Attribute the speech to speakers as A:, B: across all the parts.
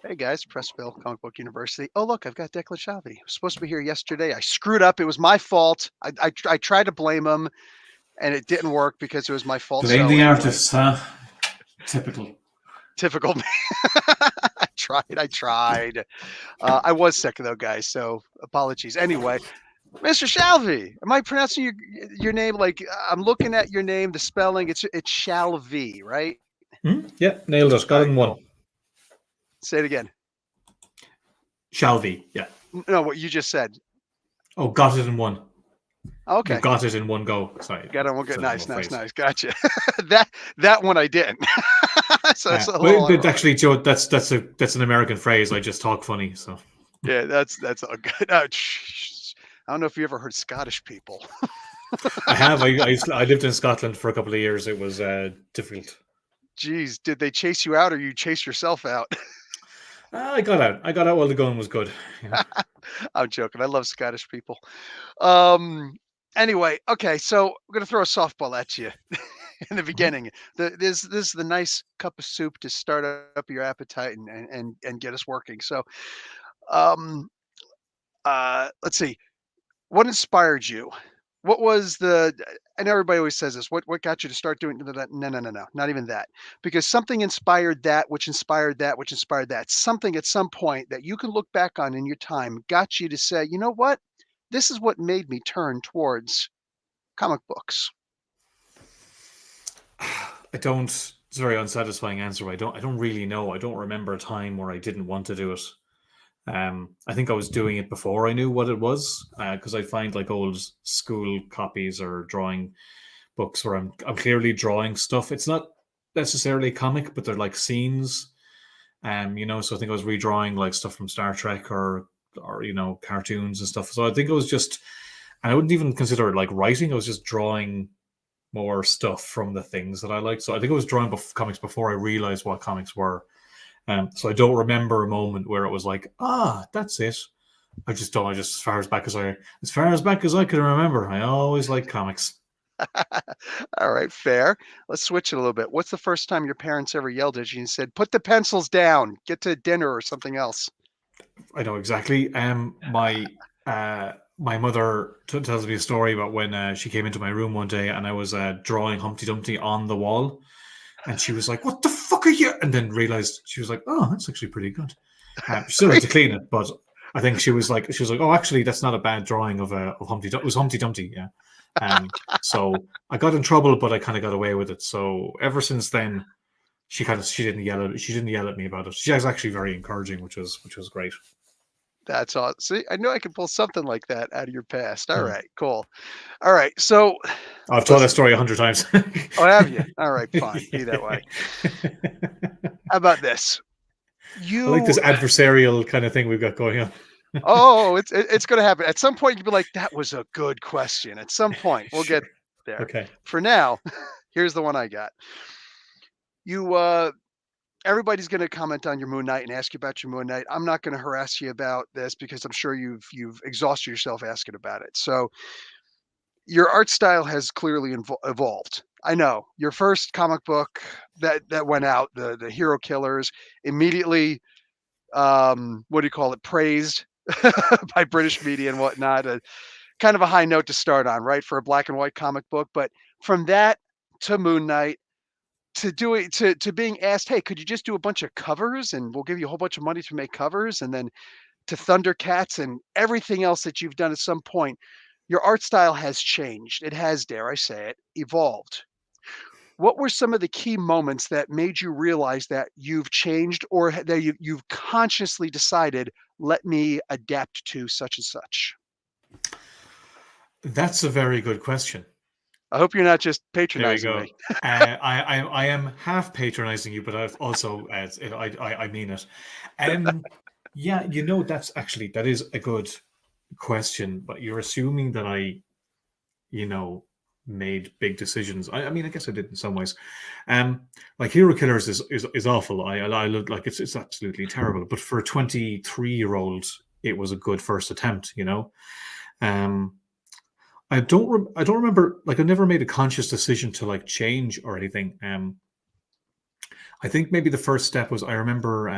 A: Hey guys, Pressville Comic Book University. Oh look, I've got Declan Shalvey. I was supposed to be here yesterday. I screwed up. It was my fault. I tried to blame him, and it didn't work because it was my fault.
B: Blame
A: So
B: the
A: anyway,
B: artists, huh? Typical.
A: typical me. I tried. I tried. I was sick though, guys. So apologies. Anyway, Mr. Shalvey, am I pronouncing your name like I'm looking at your name? The spelling it's Shalvey, right?
B: Yeah, nailed it.
A: All
B: Got it
A: right,
B: in one.
A: cool. Say it again.
B: Shalvey, yeah.
A: No, what you just said.
B: Oh, got it in one. You
A: Okay.
B: got it in one go. Sorry,
A: Got it. We'll get
B: said a
A: nice,
B: little
A: nice,
B: phrase.
A: nice. Gotcha. that one I didn't. So it's a little
B: But
A: ironic.
B: actually, Joe, that's an American phrase. I just talk funny, so
A: Yeah, that's all good. I don't know if you ever heard Scottish people.
B: I have. I lived in Scotland for a couple of years. It was difficult.
A: Geez, did they chase you out or you chase yourself out?
B: I got out. I got out while the going was good. You know.
A: I'm joking. I love Scottish people. Um. Anyway, okay, so I'm gonna throw a softball at you in the
B: Mhm.
A: beginning. This is the nice cup of soup to start up your appetite and get us working. So, um, let's see. What inspired you? What was the and everybody always says this, what got you to start doing that? No, no, no, no, not even that. Because something inspired that, which inspired that, which inspired that. Something at some point that you can look back on in your time got you to say, you know what? This is what made me turn towards comic books.
B: I don't. It's a very unsatisfying answer. I don't. I don't really know. I don't remember a time where I didn't want to do it. I think I was doing it before I knew what it was, because I find like old school copies or drawing books where I'm clearly drawing stuff. It's not necessarily comic, but they're like scenes. So I think I was redrawing like stuff from Star Trek or cartoons and stuff. So I think it was just, and I wouldn't even consider it like writing. I was just drawing more stuff from the things that I liked. So I think I was drawing comics before I realized what comics were. So I don't remember a moment where it was like, that's it. I just don't. I just as far as back as I can remember, I always liked comics.
A: All right, fair. Let's switch it a little bit. What's the first time your parents ever yelled at you and said, "Put the pencils down, get to dinner or something else"?
B: I know exactly. My mother tells me a story about when she came into my room one day and I was drawing Humpty Dumpty on the wall, and she was like, "What the fuck are you?" And then realized she was like, "Oh, that's actually pretty good." She still had to clean it, but I think she was like, "Oh, actually, that's not a bad drawing of Humpty Dumpty. It was Humpty Dumpty, yeah." So I got in trouble, but I kind of got away with it. So ever since then, she didn't yell at me about it. She was actually very encouraging, which was great.
A: That's all. See, I knew I could pull something like that out of your past. All
B: Hmm.
A: right, cool. All right, so
B: I've told that
A: listen.
B: story 100 times.
A: Oh, have you? All right, fine. Be that
B: Yeah.
A: way. How about this?
B: I like this
A: You,
B: adversarial kind of thing we've got going on.
A: oh, it's going to happen. At some point, you'll be like, that was a good question. At some point, we'll get
B: Sure.
A: there.
B: Okay.
A: For now, here's the one I got. You, everybody's going to comment on your Moon Knight and ask you about your Moon Knight. I'm not going to harass you about this because I'm sure you've exhausted yourself asking about it. So your art style has clearly evolved. I know your first comic book that went out, the Hero Killers, immediately what do you call it, praised by British media and whatnot. Kind of a high note to start on, right, for a black and white comic book. But from that to Moon Knight to doing to being asked, hey, could you just do a bunch of covers and we'll give you a whole bunch of money to make covers, and then to Thundercats and everything else that you've done at some point, your art style has changed. It has, dare I say it, evolved. What were some of the key moments that made you realize that you've changed or that you've consciously decided, let me adapt to such and such?
B: That's a very good question.
A: I hope you're not just
B: There we
A: patronizing
B: go.
A: me.
B: I am half patronizing you, but I've also I mean it. Um, yeah, that is a good question, but you're assuming that I you know, made big decisions. I mean, I guess I did in some ways. Um, like Hero Killers is awful. I look like it's absolutely terrible. But for a 23-year-old, it was a good first attempt. Um, I don't remember, like I never made a conscious decision to like change or anything. I think maybe the first step was I remember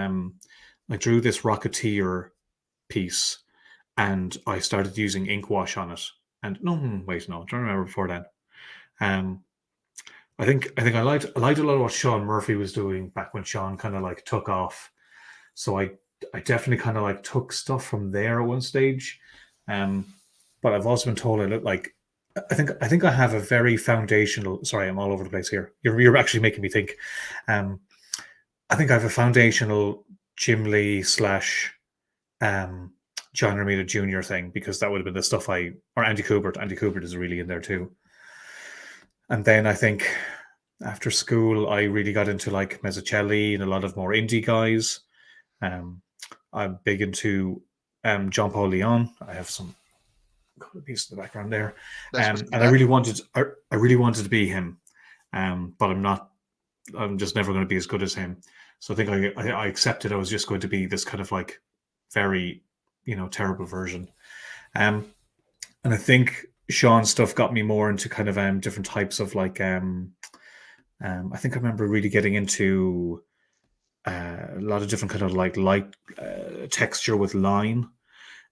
B: I drew this Rocketeer piece, and I started using ink wash on it. And no, wait, no, I don't remember before then. Um, I think I liked a lot of what Sean Murphy was doing back when Sean kind of like took off. So I definitely kind of like took stuff from there at one stage. Um, but I've also been told I look like I think I have a very foundational. Sorry, I'm all over the place here. You're actually making me think. Um, I think I have a foundational Jim Lee slash um, John Romita Jr. thing, because that would have been the stuff or Andy Kubert. Andy Kubert is really in there too. And then I think after school, I really got into like Mezzacelli and a lot of more indie guys. Um, I'm big into John Paul Leon. I have some piece in the background there,
A: That's what's
B: and I really wanted to be him, but I'm not. I'm just never going to be as good as him. So I think I accepted I was just going to be this kind of like very, terrible version. And I think Sean's stuff got me more into kind of different types of like I think I remember really getting into a lot of different kind of like light texture with line.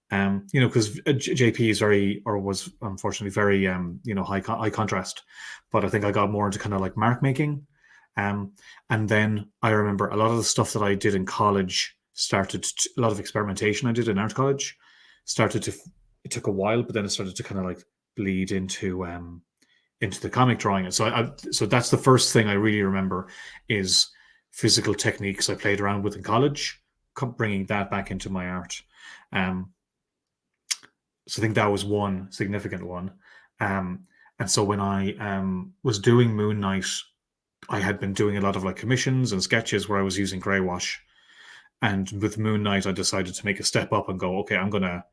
B: Because JP is was unfortunately very, high contrast. But I think I got more into kind of like mark making. And then I remember a lot of the stuff that I did in college a lot of experimentation I did in art college it took a while, but then it started to kind of like bleed into the comic drawing. And so that's the first thing I really remember is physical techniques I played around with in college, bringing that back into my art. So I think that was one significant one. And so when I was doing Moon Knight, I had been doing a lot of like commissions and sketches where I was using grey wash. And with Moon Knight, I decided to make a step up and go, okay, I'm going to,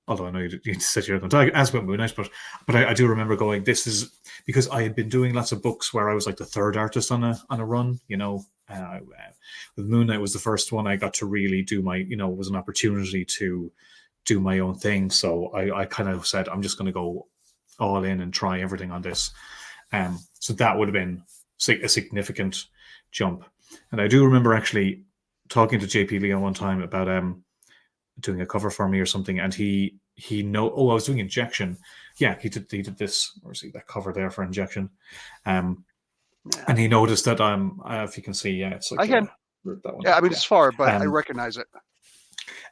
B: although I know you said you're going to ask about Moon Knight, but I do remember going, this is, because I had been doing lots of books where I was like the third artist on a run, with Moon Knight was the first one I got to really do my, it was an opportunity to do my own thing. So I kind of said, I'm just going to go all in and try everything on this. So that would have been a significant jump. And I do remember actually talking to JP Leon one time about doing a cover for me or something, and I was doing Injection. Yeah, he did this, or see that cover there for Injection. And he noticed that if you can see, yeah, it's like
A: I can.
B: That one.
A: Yeah, I mean it's far, but I recognize it.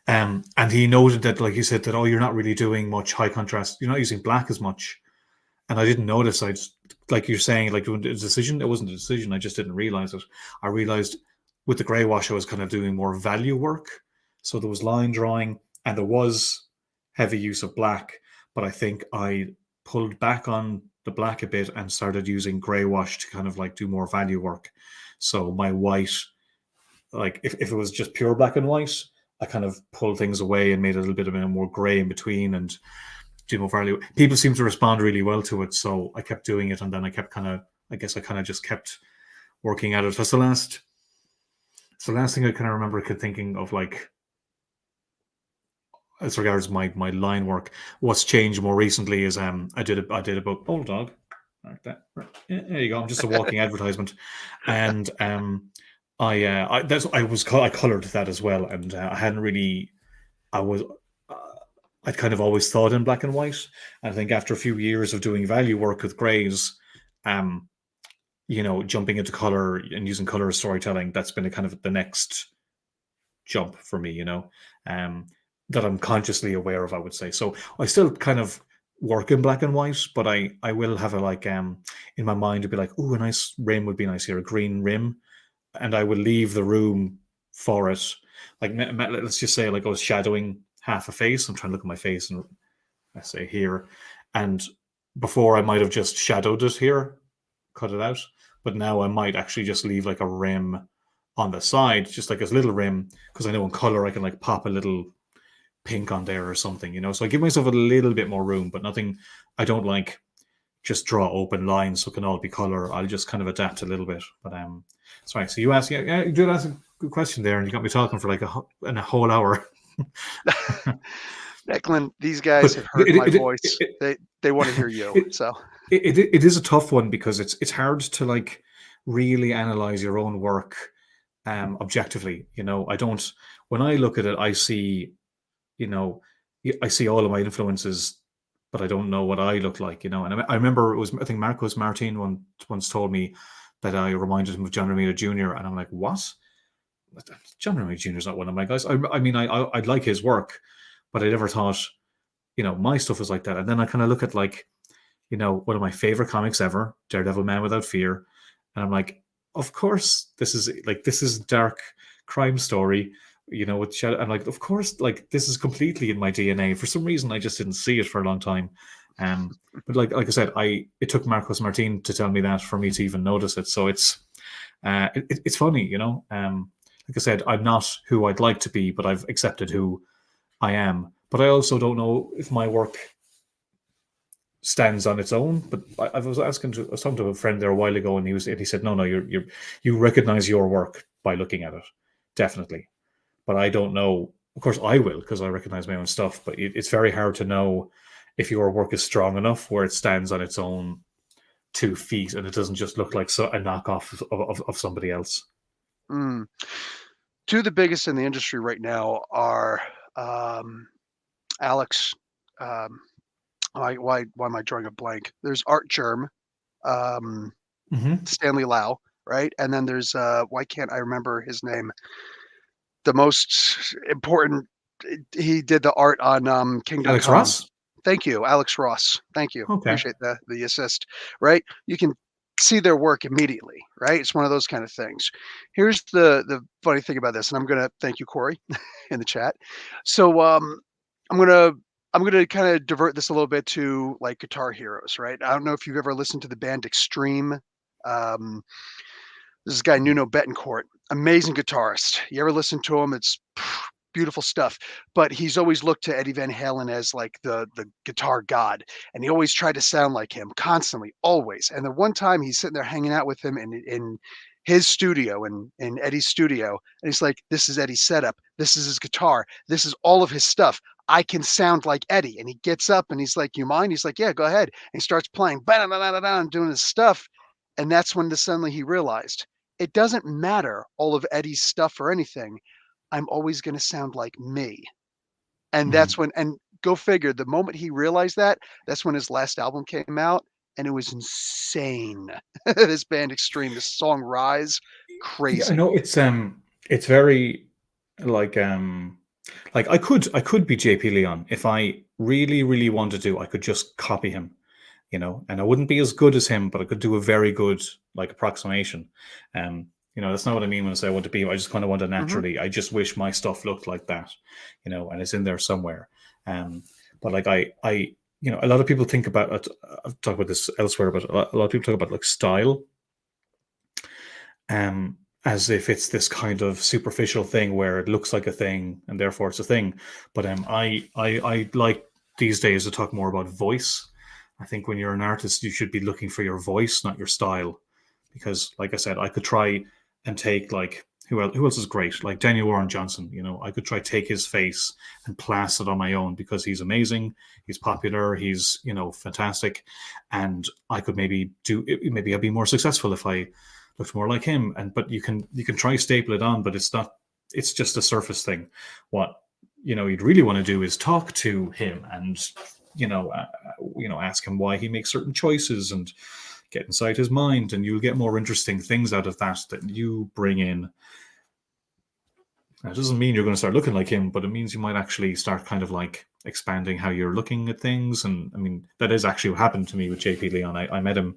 B: And he noted that, like he said, that you're not really doing much high contrast. You're not using black as much. And I didn't notice. Like you're saying, like a decision. It wasn't a decision. I just didn't realize it. I realized with the grey wash, I was kind of doing more value work. So there was line drawing, and there was heavy use of black. But I think I pulled back on the black a bit and started using grey wash to kind of like do more value work. So my white, like if it was just pure black and white, I kind of pulled things away and made a little bit of more grey in between and do more value. People seem to respond really well to it, so I kept doing it, and then I kept I just kept working at it. That's the last thing I kind of remember thinking of, like, as regards my line work. What's changed more recently is I did a book. Old dog, like that. There you go. I'm just a walking advertisement, and I colored that as well, and I hadn't really. I'd kind of always thought in black and white. And I think after a few years of doing value work with greys, jumping into color and using color as storytelling, that's been a kind of the next jump for me, that I'm consciously aware of, I would say. So I still kind of work in black and white, but I will have in my mind, it'd be like, oh, a nice rim would be nice here, a green rim. And I would leave the room for it. Like, let's just say, like, I was shadowing half a face. I'm trying to look at my face, and I say here. And before I might have just shadowed it here, cut it out. But now I might actually just leave like a rim on the side, just like a little rim, because I know in color I can like pop a little pink on there or something, So I give myself a little bit more room, but nothing. I don't like just draw open lines so it can all be color. I'll just kind of adapt a little bit. But sorry. So you asked, yeah, you did ask a good question there, and you got me talking for like a whole hour.
A: Declan, these guys have heard my voice. They want to hear you. So
B: it is a tough one, because it's hard to like really analyze your own work objectively. I don't. When I look at it, I see, you know, I see all of my influences, but I don't know what I look like. And I remember, I think Marcos Martin once told me that I reminded him of John Romita Jr. And I'm like, what? John Romita Jr. is not one of my guys. I mean, I'd like his work, but I never thought, my stuff was like that. And then I kind of look at, like, one of my favorite comics ever, Daredevil Man Without Fear. And I'm like, of course, this is dark crime story, with shadow. I'm like, of course, like, this is completely in my DNA. For some reason, I just didn't see it for a long time. But like I said, it took Marcos Martin to tell me that for me to even notice it. So it's funny, like I said, I'm not who I'd like to be, but I've accepted who I am. But I also don't know if my work stands on its own. But I was talking to a friend there a while ago, and he said, no, you recognize your work by looking at it, definitely. But I don't know. Of course, I will, because I recognize my own stuff. But it's very hard to know if your work is strong enough where it stands on its own 2 feet and it doesn't just look like a knockoff of somebody else.
A: Mm. Two of the biggest in the industry right now are Alex. Um, why am I drawing a blank? There's Art Germ,
B: Mm-hmm.
A: Stanley Lau, right? And then there's why can't I remember his name? The most important. He did the art on Kingdom
B: Alex
A: Come.
B: Ross?
A: Thank you, Alex Ross. Thank you.
B: Okay.
A: Appreciate the assist. Right? You can see their work immediately, right? It's one of those kind of things. Here's the funny thing about this, and I'm gonna thank you, Corey, in the chat. So I'm gonna I'm gonna kind of divert this a little bit to like Guitar Heroes, right? I don't know if you've ever listened to the band Extreme. Um, this guy Nuno Betancourt, amazing guitarist. You ever listen to him? It's beautiful stuff. But he's always looked to Eddie Van Halen as like the guitar god, and he always tried to sound like him constantly, always. And the one time he's sitting there hanging out with him in his studio, in Eddie's studio, and he's like, "This is Eddie's setup. This is his guitar. This is all of his stuff. I can sound like Eddie." And he gets up and he's like, "You mind?" He's like, "Yeah, go ahead." And he starts playing, doing his stuff. And that's when suddenly he realized it doesn't matter all of Eddie's stuff or anything. I'm always going to sound like me. And
B: Mm-hmm.
A: that's when, and go figure, the moment he realized that, that's when his last album came out. And it was insane. This band Extreme, this song Rise,
B: Yeah, I
A: crazy.
B: know it's very like I could be JP Leon if I really really wanted to. I could just copy him, and I wouldn't be as good as him, but I could do a very good like approximation. That's not what I mean when I say I want to be. I just kind of want to
A: Hmm.
B: naturally. I just wish my stuff looked like that, and it's in there somewhere. But like a lot of people think about. I've talked about this elsewhere, but a lot of people talk about like style, as if it's this kind of superficial thing where it looks like a thing and therefore it's a thing. But I like these days to talk more about voice. I think when you're an artist, you should be looking for your voice, not your style, because, like I said, I could try and take like who else is great, like Daniel Warren Johnson. I could try take his face and plaster it on my own because he's amazing, he's popular, he's fantastic, and I could maybe I'd be more successful if I looked more like him. But you can try staple it on, but it's not. It's just a surface thing. What you'd really want to do is talk to him and ask him why he makes certain choices and get inside his mind, and you'll get more interesting things out of that you bring in. It doesn't mean you're going to start looking like him, but it means you might actually start kind of like expanding how you're looking at things. And I mean, that is actually what happened to me with JP Leon. I met him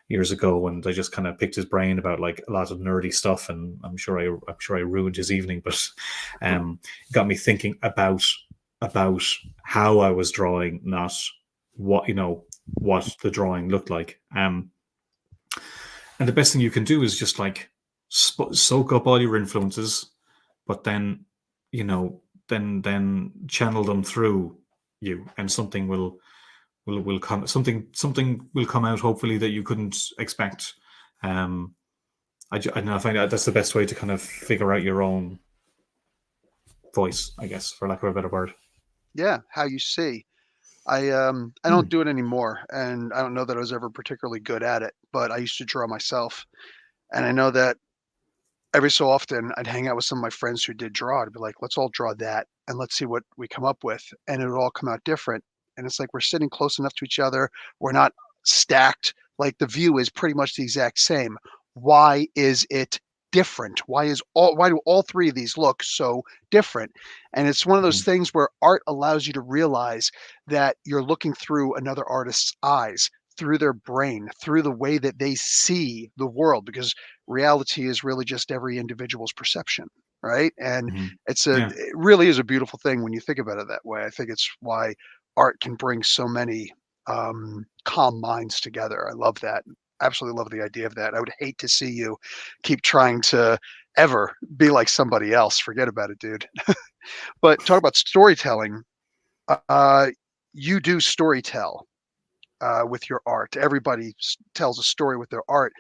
B: years ago, and I just kind of picked his brain about like a lot of nerdy stuff, and I'm sure I ruined his evening, but got me thinking about how I was drawing, not what the drawing looked like. And the best thing you can do is just like soak up all your influences, but then you know then channel them through you, and something will come. Something will come out, hopefully, that you couldn't expect. Um, I know, I find that that's the best way to kind of figure out your own voice, I guess, for lack of a better word.
A: Yeah, how you see. I don't
B: Hmm.
A: do it anymore, and I don't know that I was ever particularly good at it, but I used to draw myself. And I know that every so often I'd hang out with some of my friends who did draw. I'd be like, let's all draw that and let's see what we come up with. And it would all come out different. And it's like we're sitting close enough to each other. We're not stacked. Like the view is pretty much the exact same. Why is it different? Why do all three of these look so different? And it's one of those
B: Mhm.
A: things where art allows you to realize that you're looking through another artist's eyes, through their brain, through the way that they see the world, because reality is really just every individual's perception, right? And
B: Mhm. Yeah.
A: it really is a beautiful thing when you think about it that way. I think it's why art can bring so many calm minds together. I love that. Absolutely love the idea of that. I would hate to see you keep trying to ever be like somebody else. Forget about it, dude. But talk about storytelling. Uh, you do storytell with your art. Everybody tells a story with their art.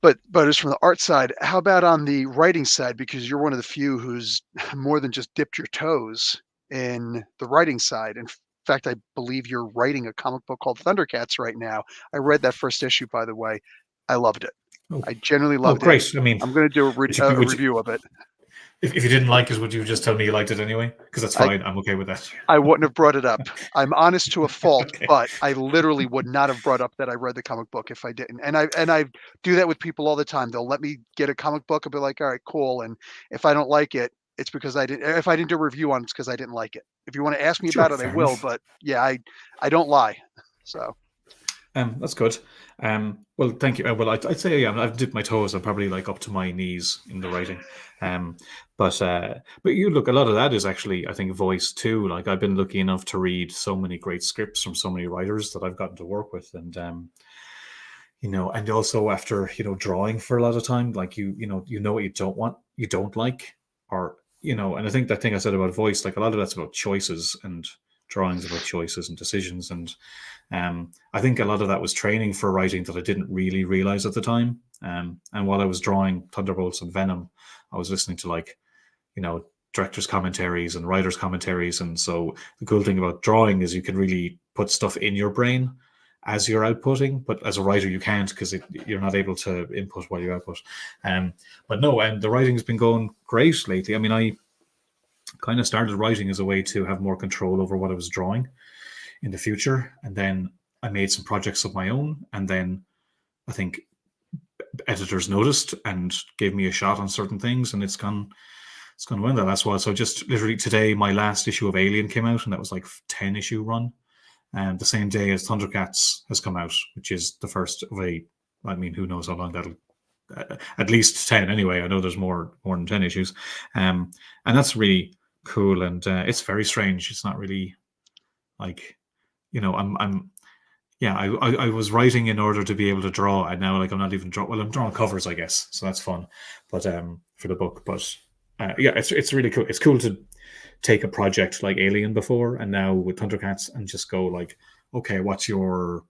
A: But as from the art side, how about on the writing side? Because you're one of the few who's more than just dipped your toes in the writing side. In fact, I believe you're writing a comic book called Thundercats right now. I read that first issue, by the way. I loved it.
B: Oh,
A: I genuinely
B: oh,
A: loved it.
B: great. I mean,
A: I'm going to do
B: would you,
A: a
B: would you,
A: review of it.
B: if you didn't like it, would you just tell me you liked it anyway? Because that's
A: I
B: fine. I'm okay with that.
A: I wouldn't have brought it up. I'm honest to a fault,
B: Okay.
A: but I literally would not have brought up that I read the comic book if I didn't. And I do that with people all the time. They'll let me get a comic book and be like, "All right, cool." And if I don't like it, it's because I didn't. If I didn't do a review on it, it's because I didn't like it. If you want to ask me
B: Sure,
A: about it, I
B: fair
A: will.
B: enough.
A: But yeah, I don't lie. So
B: That's good. Well, thank you. Well, I'd say yeah, I've dipped my toes. I'm probably like up to my knees in the writing. Um, but you look, a lot of that is actually, I think, voice too. Like I've been lucky enough to read so many great scripts from so many writers that I've gotten to work with, and and also after drawing for a lot of time, like you know what you don't like, or and I think that thing I said about voice, like a lot of that's about choices, and drawings about choices and decisions, and I think a lot of that was training for writing that I didn't really realize at the time. And while I was drawing Thunderbolts and Venom, I was listening to like, directors' commentaries and writers' commentaries. And so the cool thing about drawing is you can really put stuff in your brain as you're outputting, but as a writer you can't because you're not able to input while you output. But no, and the writing's been going great lately. I mean, I kind of started writing as a way to have more control over what I was drawing in the future. And then I made some projects of my own. And then I think editors noticed and gave me a shot on certain things, and it's gone well the last while. So just literally today, my last issue of Alien came out, and that was like 10 issue run. And the same day as Thundercats has come out, which is the first of a. I mean, who knows how long that'll. At least 10 anyway. I know there's more than 10 issues, and that's really cool. And it's very strange. It's not really like I'm yeah, I was writing in order to be able to draw, and now like I'm not even well, I'm drawing covers, I guess, so that's fun. But for the book, but yeah, it's really cool. It's cool to take a project like Alien before, and now with Thundercats, and just go like, okay, what's your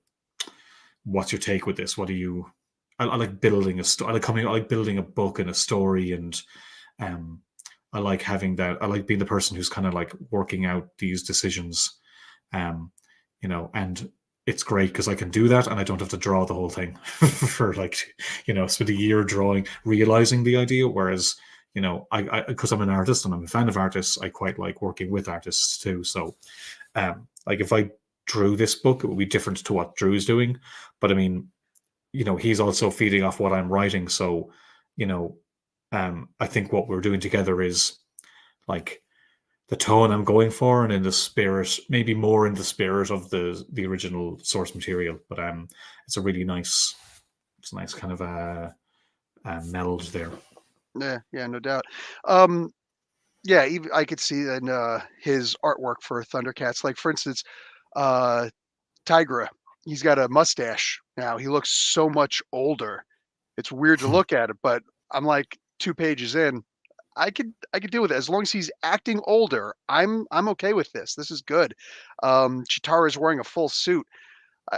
B: take with this? What do you? I like building a story. I like building a book and a story, and um, I like having that. I like being the person who's kind of like working out these decisions, um, and it's great because I can do that and I don't have to draw the whole thing for like, spend a year drawing, realizing the idea. Whereas, I because I'm an artist and I'm a fan of artists, I quite like working with artists too. So, like if I drew this book, it would be different to what Drew's doing. But I mean, he's also feeding off what I'm writing. So, you know, I think what we're doing together is like the tone I'm going for, and in the spirit, maybe more in the spirit of the original source material. But it's a really it's a nice kind of meld there.
A: yeah, no doubt. Um, yeah, even I could see in his artwork for Thundercats. Like for instance, uh, Tigra. He's got a mustache now. He looks so much older. It's weird to look at it, but I'm like 2 pages in. I could deal with it as long as he's acting older. I'm okay with this. This is good. Chitara is wearing a full suit.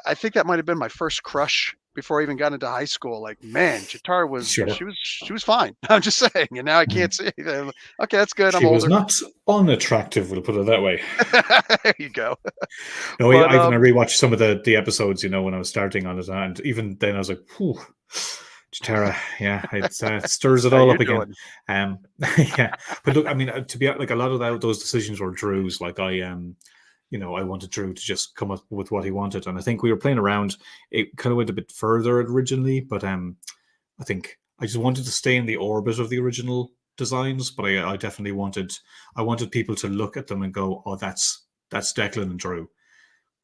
A: I think that might have been my first crush before I even got into high school. Like, man, Chitara was
B: Sure.
A: she was fine. I'm just saying, and now I
B: Mhm.
A: can't see. Okay, that's good. I'm
B: She was
A: older.
B: not unattractive, we'll put it that way.
A: There you go.
B: No,
A: But
B: I even I rewatched some of the episodes, when I was starting on it, and even then I was like, "Whew, Chitara, yeah, it stirs it
A: How
B: all
A: you
B: up again.
A: doing?
B: Um, yeah, but look, I mean, to be like a lot of those decisions were Drew's. Like I wanted Drew to just come up with what he wanted, and I think we were playing around. It kind of went a bit further originally, but I think I just wanted to stay in the orbit of the original designs. But I definitely wanted people to look at them and go, "Oh, that's Declan and Drew."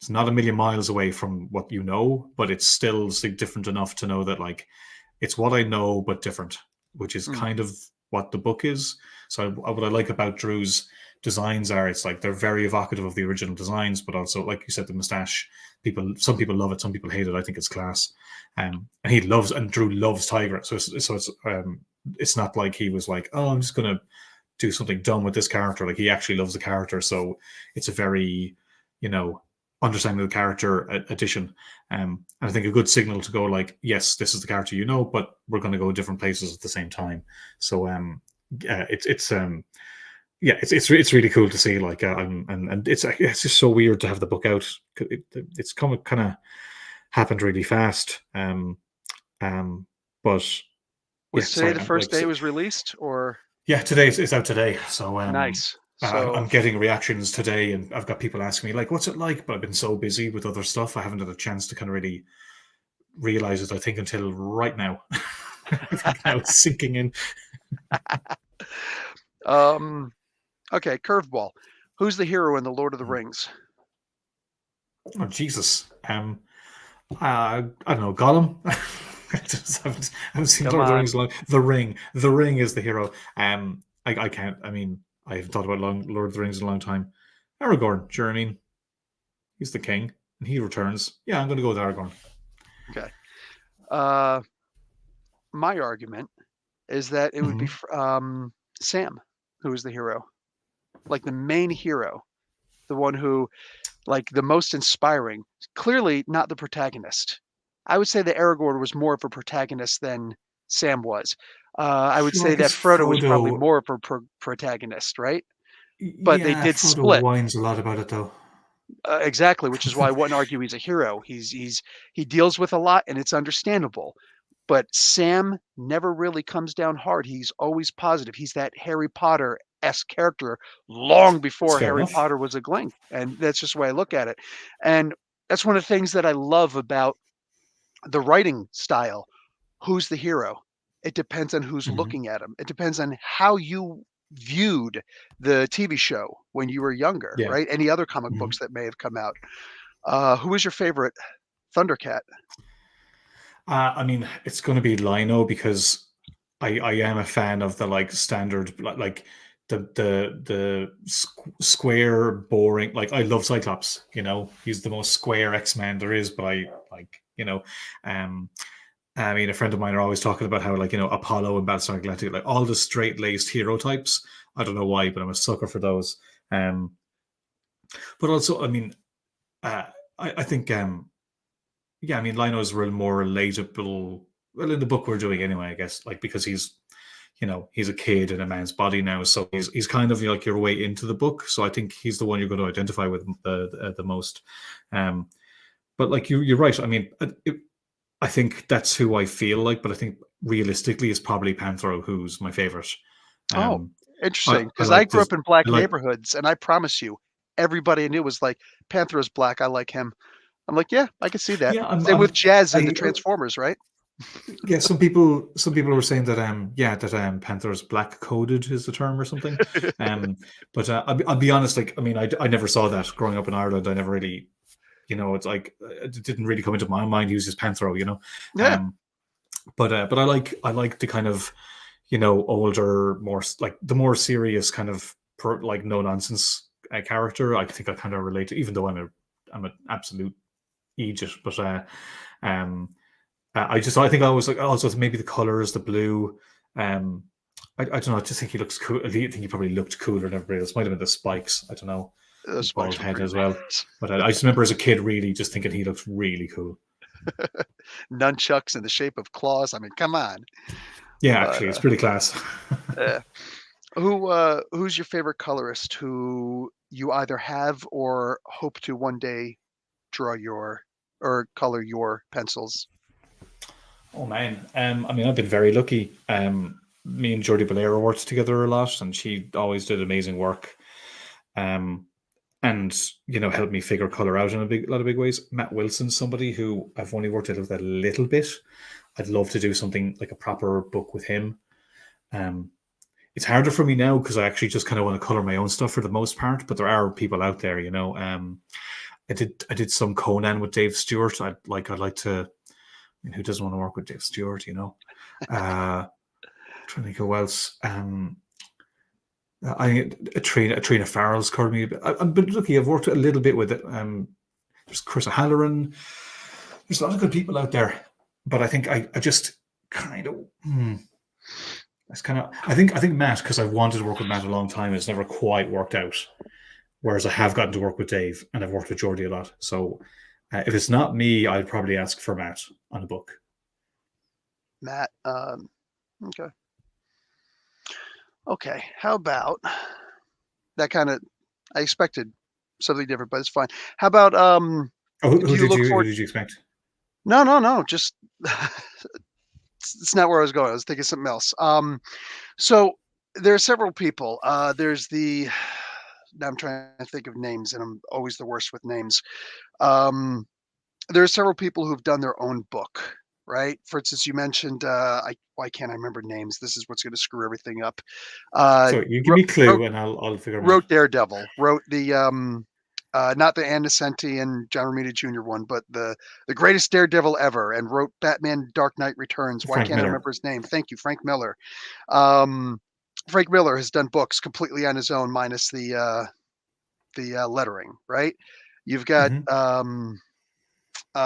B: It's not a million miles away from what you know, but it's still different enough to know that like it's what I know but different, which is
A: Mm,
B: kind of what the book is. So what I like about Drew's designs are it's like they're very evocative of the original designs, but also like you said, the mustache. Some people love it, some people hate it. I think it's class, and Drew loves Tiger, it's not like he was like, oh, I'm just gonna do something dumb with this character. Like he actually loves the character, so it's a very, you know, understanding the character addition. And I think a good signal to go like, yes, this is the character you know, but we're going to go different places at the same time. So it's really cool to see. Like, and it's just so weird to have the book out. It's kind of happened really fast. But yeah,
A: was today
B: sorry,
A: the first day it was released, or
B: yeah, today it's out today. So
A: nice?
B: I'm
A: So
B: getting reactions today, and I've got people asking me like, "What's it like?" But I've been so busy with other stuff, I haven't had a chance to kind of really realize it. I think until right now. I think now it's sinking in.
A: um, okay, curveball. Who's the hero in the Lord of the
B: Mm.
A: Rings?
B: Oh Jesus! I don't know, Gollum. I haven't seen
A: Come
B: Lord of the
A: on.
B: Rings. Long. The Ring is the hero. I can't. I mean, I haven't thought about Lord of the Rings in a long time. Aragorn. Sure, I mean, he's the king, and he returns. Yeah, I'm going to go with Aragorn.
A: Okay. Uh, my argument is that it would be
B: Hmm.
A: Sam, who is the hero, like the main hero, the one who, like, the most inspiring. Clearly not the protagonist. I would say that Aragorn was more of a protagonist than Sam was. I would
B: Sure, I
A: say that
B: guess
A: Frodo was probably
B: Frodo.
A: more of a protagonist, right? But they
B: Yeah,
A: did
B: Frodo
A: split.
B: whines a lot about it though.
A: Exactly, which is why I wouldn't argue he's a hero. He deals with a lot, and it's understandable. But Sam never really comes down hard. He's always positive. He's that Harry Potter-esque character long
B: That's
A: before
B: fair
A: Harry
B: enough.
A: Potter was a Glink, and that's just the way I look at it. And that's one of the things that I love about the writing style. Who's the hero? It depends on who's
B: Hmm.
A: looking at him. It depends on how you viewed the TV show when you were younger,
B: Yeah.
A: right? Any other comic
B: Hmm.
A: books that may have come out. Who is your favorite Thundercat?
B: I mean, it's going to be Lino because I am a fan of the like standard like the square boring like I love Cyclops. He's the most square X-Man there is, but I like um I mean, a friend of mine are always talking about how, like, Apollo and Battlestar Galactica, like all the straight laced hero types. I don't know why, but I'm a sucker for those. Um, but also, I mean, uh, I think, yeah, I mean, Lino is real more relatable. Well, in the book we're doing anyway, I guess, like because he's a kid in a man's body now, so he's kind of like your way into the book. So I think he's the one you're going to identify with the most. Um, but like you're right. I mean, I think that's who I feel like, but I think realistically is probably Panthro who's my favorite.
A: Oh,
B: Um,
A: interesting.
B: I
A: Because I
B: like
A: grew
B: this.
A: up in black
B: I like,
A: neighborhoods, and I promise you, everybody I knew was like, "Panther is black, I like him." I'm like, "Yeah, I can see that."
B: yeah,
A: Same with Jazz in the
B: I,
A: Transformers, right?
B: yeah. Some people were saying that, that Panther's black coded is the term or something. Um, but I'll be honest, like, I mean, I never saw that growing up in Ireland. I never really, it's like it didn't really come into my mind. He was just Panthro.
A: Yeah.
B: Um, but I like the kind of older, more like the more serious kind of like no nonsense character. I think I kind of relate to, even though I'm an absolute Egypt, but um I think I was like also maybe the colors, the blue. um I don't know. I just think he looks cool. I think he probably looked cooler than everybody else. Might have been the spikes. I don't know.
A: Those
B: His bald
A: spikes were
B: head
A: pretty
B: as well.
A: badass.
B: But I just remember as a kid really just thinking he looked really cool.
A: Nunchucks in the shape of claws, I mean, come on.
B: Yeah,
A: But,
B: actually, it's pretty class.
A: eh. Who's your favorite colorist who you either have or hope to one day draw your or color your pencils?
B: Oh man, I mean, I've been very lucky. Me and Jordi Bolero worked together a lot, and she always did amazing work. Um, and helped me figure color out in a lot of big ways. Matt Wilson's somebody who I've only worked with a little bit. I'd love to do something like a proper book with him. Um, it's harder for me now because I actually just kind of want to color my own stuff for the most part. But there are people out there, I did some Conan with Dave Stewart. I'd like to. I mean, who doesn't want to work with Dave Stewart? Trying to think who else. Trina Farrell's called me. I've been lucky. I've worked a little bit with it. There's Chris O'Halloran. There's a lot of good people out there, but I think I just kind of. It's kind of. I think Matt, because I've wanted to work with Matt a long time, it's never quite worked out. Whereas I have gotten to work with Dave, and I've worked with Jordy a lot. So if it's not me, I'd probably ask for Matt on a book.
A: Matt. Okay. Okay. How about that kind of? I expected something different, but it's fine. How about
B: Oh, who
A: do you
B: did
A: look
B: you who
A: forward?
B: did you expect?
A: No. Just it's not where I was going. I was thinking something else. So there are several people. There's the. Now I'm trying to think of names, and I'm always the worst with names. There are several people who've done their own book, right? For instance, you mentioned why can't I remember names? This is what's going to screw everything up. Uh,
B: So you give
A: wrote,
B: me a
A: wrote
B: clue, and I'll figure them out.
A: wrote Daredevil, wrote the not the Ann Nocenti and John Romita Jr. one, but the greatest Daredevil ever, and wrote Batman: Dark Knight Returns. Why
B: Frank
A: can't I
B: Miller.
A: remember his name? Thank you, Frank Miller. Um, Frank Miller has done books completely on his own, minus the lettering, right? You've got
B: Hmm.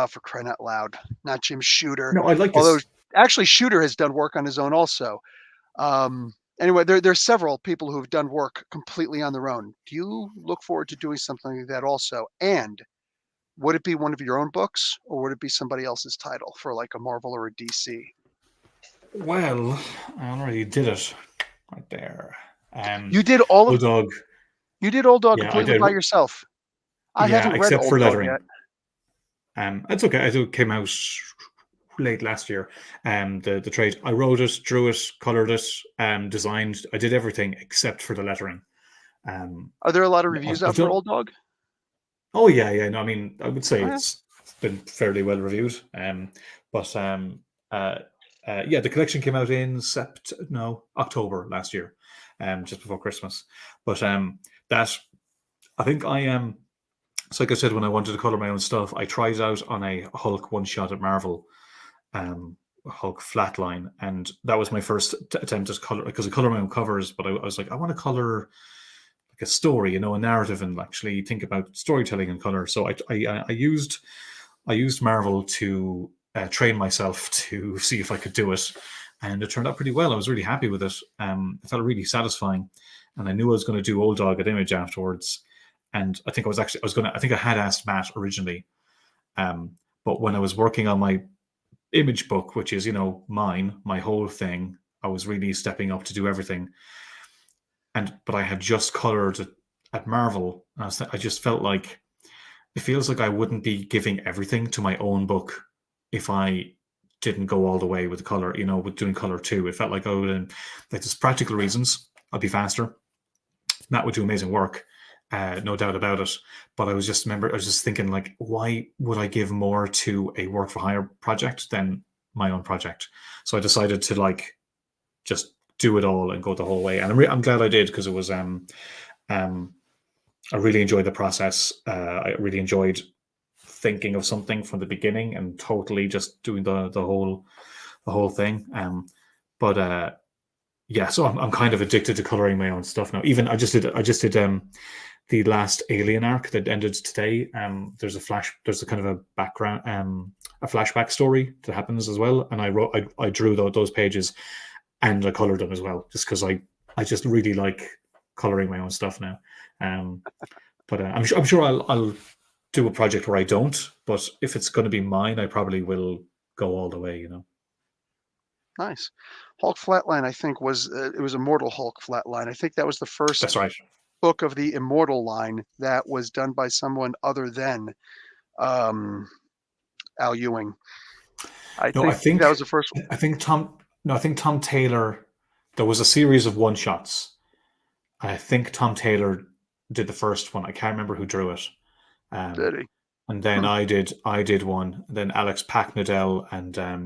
A: for crying out loud, not Jim Shooter,
B: No, I like
A: although
B: this.
A: actually Shooter has done work on his own also. Anyway, there's several people who have done work completely on their own. Do you look forward to doing something like that also? And would it be one of your own books, or would it be somebody else's title for like a Marvel or a DC?
B: Well, I already did it right there.
A: You did all of
B: Bulldog.
A: you did Old Dog
B: Yeah, I
A: completely
B: did.
A: by yourself. I
B: Yeah,
A: haven't read
B: except for
A: Old Dog
B: lettering.
A: yet.
B: It's okay. I think it came out late last year. The trade. I wrote it, drew it, colored it, designed. I did everything except for the lettering. Um,
A: Are there a lot of
B: I've,
A: reviews
B: I've
A: out for
B: done.
A: Old Dog?
B: Oh yeah. No, I mean, I would say
A: Oh, yeah.
B: it's been fairly well reviewed. But uh, yeah, the collection came out in October last year, just before Christmas. But that I think I am. So like I said, when I wanted to color my own stuff, I tried it out on a Hulk one shot at Marvel, Hulk flatline, and that was my first attempt at color because I color my own covers. But I was like, I want to color like a story, a narrative, and actually think about storytelling in color. So I used Marvel to train myself to see if I could do it, and it turned out pretty well. I was really happy with it. It felt really satisfying, and I knew I was going to do Old Dog at Image afterwards. And I think I think I had asked Matt originally, um, but when I was working on my Image book, which is my whole thing, I was really stepping up to do everything. But I had just colored at Marvel, and I just felt like it feels like I wouldn't be giving everything to my own book if I didn't go all the way with the color, with doing color too. It felt like I would, like there's practical reasons. I'd be faster. Matt would do amazing work, no doubt about it. But I was just thinking like, why would I give more to a work for hire project than my own project? So I decided to like just do it all and go the whole way. And I'm glad I did because it was um I really enjoyed the process. I really enjoyed thinking of something from the beginning and totally just doing the whole thing. But yeah, so I'm kind of addicted to coloring my own stuff now. Even I just did the last Alien arc that ended today. There's a kind of a background a flashback story that happens as well, and I drew those pages and I colored them as well, just because I just really like coloring my own stuff now. Um, but I'm sure I'll do a project where I don't. But if it's going to be mine, I probably will go all the way.
A: Nice. Hulk Flatline, I think, was it was Immortal Hulk Flatline. I think that was the first
B: That's right.
A: book of the Immortal line that was done by someone other than um, Al Ewing. I
B: No,
A: think that was the first one.
B: I think Tom. No, I think Tom Taylor. There was a series of one shots. I think Tom Taylor did the first one. I can't remember who drew it. Um,
A: Did he?
B: and then
A: Hmm.
B: I did one. And then Alex Packnadell and I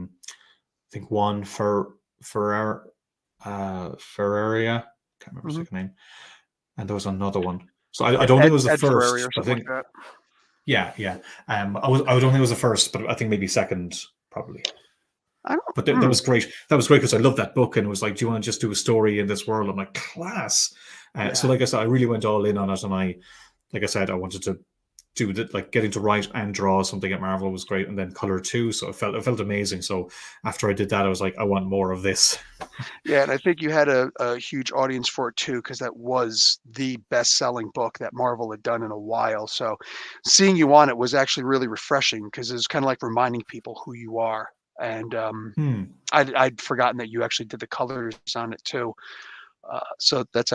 B: think one for Ferrer, Ferreria. Can't remember his
A: Hmm.
B: second name. And there was another one. So I don't think it was the
A: Ed Ferrari
B: first,
A: or
B: but I
A: something like
B: think
A: that.
B: yeah, yeah. I don't think it was the first, but I think maybe second, probably.
A: I don't.
B: But that
A: Hmm.
B: was great. That was great because I loved that book, and it was like, do you want to just do a story in this world? I'm like, class. So,
A: Yeah.
B: like I said, I really went all in on it, and like I said, I wanted to do that. Like getting to write and draw something at Marvel was great, and then color too. So it felt amazing. So after I did that, I was like, I want more of this.
A: Yeah, and I think you had a huge audience for it too, because that was the best-selling book that Marvel had done in a while. So seeing you on it was actually really refreshing because it was kind of like reminding people who you are. And
B: Hmm.
A: I'd forgotten that you actually did the colors on it too. So that's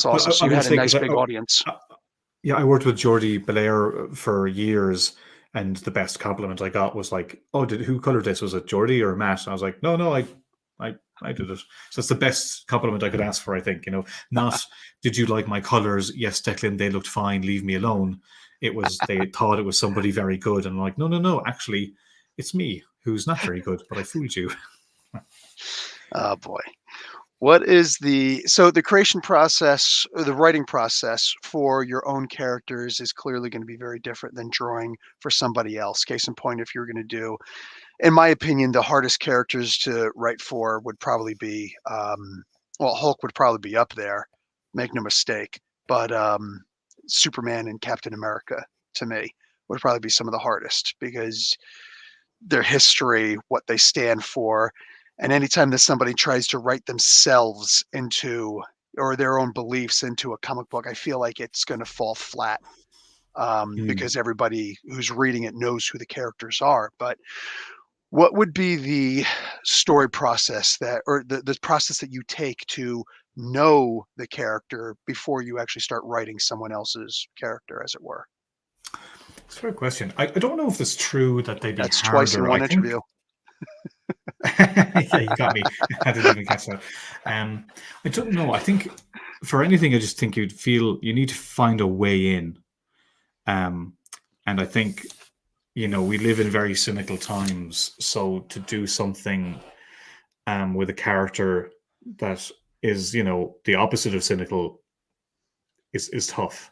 B: But
A: awesome. So
B: I
A: you
B: will
A: had a
B: say because
A: nice big audience.
B: yeah, I worked with Jordi Belair for years, and the best compliment I got was like, "Oh, did who colored this? Was it Jordi or Matt?" And I was like, "No, no, I, I did it." So it's the best compliment I could ask for. I think not did you like my colors? Yes, Declan, they looked fine. Leave me alone. It was they thought it was somebody very good, and I'm like, no, no, no. Actually, it's me who's not very good, but I fooled you.
A: Oh boy. What is the creation process or the writing process for your own characters is clearly going to be very different than drawing for somebody else. Case in point, if you're going to do, in my opinion, the hardest characters to write for would probably be, well, Hulk would probably be up there, make no mistake. But Superman and Captain America, to me, would probably be some of the hardest because their history, what they stand for, and anytime that somebody tries to write themselves into or their own beliefs into a comic book, I feel like it's going to fall flat
B: Hmm.
A: because everybody who's reading it knows who the characters are. But what would be the story process that, or the process that you take to know the character before you actually start writing someone else's character, as it were?
B: It's a fair question. I don't know if it's true that they'd be
A: That's twice in
B: harder. I
A: one
B: think
A: interview.
B: yeah, you got me. I didn't even catch that. I don't know. I think for anything, I just think you'd feel you need to find a way in. Um, and I think we live in very cynical times, so to do something with a character that is the opposite of cynical is tough.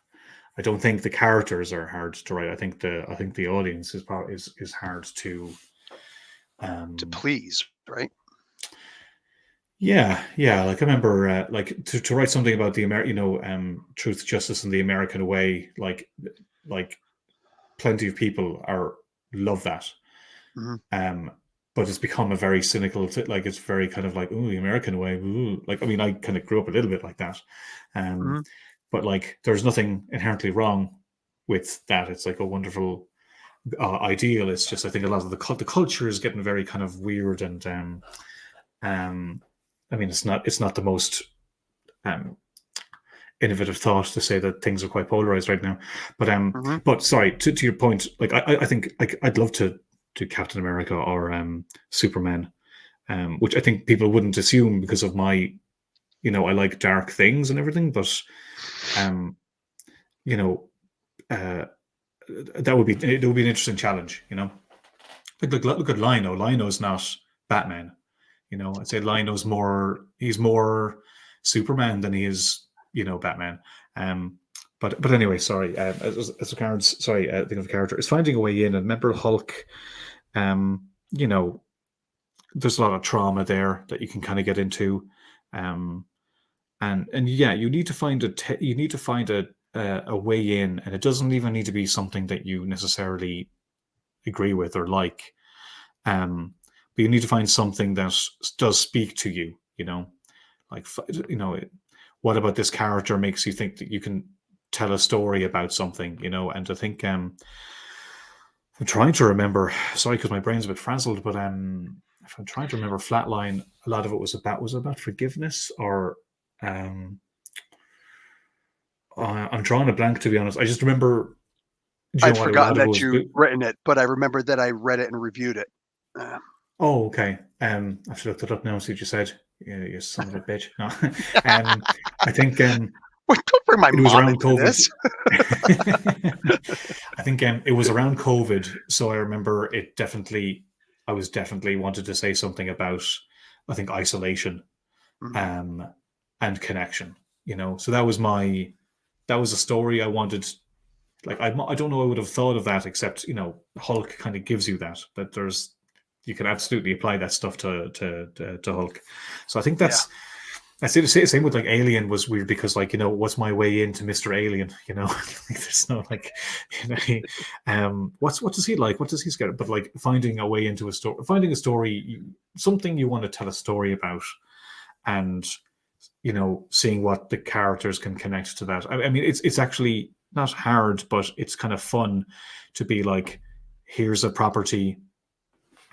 B: I don't think the characters are hard to write. I think the audience is hard to
A: To
B: um,
A: please, right?
B: Yeah, yeah. Like I remember, like to write something about the truth, justice, and the American way. Like plenty of people are love that.
A: Mhm,
B: Um, but it's become a very cynical. Like it's very kind of like, oh, the American way. Ooh. Like I mean, I kind of grew up a little bit like that. Um,
A: mhm.
B: but like, there's nothing inherently wrong with that. It's like a wonderful ideal. It's just I think a lot of the culture is getting very kind of weird and um, I mean, it's not the most um, innovative thought to say that things are quite polarized right now.
A: Mhm.
B: But sorry, to your point, like I think I'd love to do Captain America or Superman, which I think people wouldn't assume because of my, I like dark things and everything, but um, you know, uh, that would be it would be an interesting challenge, look at Lino. Lino's not Batman. I'd say Lino's he's more Superman than he is, Batman. Um, but anyway, sorry. As a character, sorry, think of a character is finding a way in. And remember Hulk. Um, you know, there's a lot of trauma there that you can kind of get into. Um, and yeah, you need to find you need to find a way in, and it doesn't even need to be something that you necessarily agree with or like. Um, but you need to find something that does speak to you. Like what about this character makes you think that you can tell a story about something? And I think I'm trying to remember. Sorry, because my brain's a bit frazzled. But if I'm trying to remember Flatline, a lot of it was about forgiveness or um, I'm drawing a blank to be honest. I just remember. Do you
A: I'd
B: know what? A lot
A: forgotten
B: of it
A: that
B: was.
A: you'd written it, but I remembered that I read it and reviewed it. Uh,
B: Oh, okay. I should look it up now. See what you said. Yeah, you son of a bitch. No. I think
A: wait, don't bring my
B: it was
A: mom
B: around
A: into
B: COVID.
A: this.
B: I think it was around COVID, so I remember it definitely. I was definitely wanted to say something about, I think, isolation,
A: Mhm.
B: um, and connection. So that was a story I wanted. Like I don't know I would have thought of that, except Hulk kind of gives you that you can absolutely apply that stuff to Hulk. So I think
A: Yeah.
B: that's it. Same with like Alien was weird because like what's my way into Mr. Alien? There's no like what does he like? What does he scare? But like finding a way into a story, finding a story, something you want to tell a story about, and seeing what the characters can connect to that. I mean, it's actually not hard, but it's kind of fun to be like, here's a property,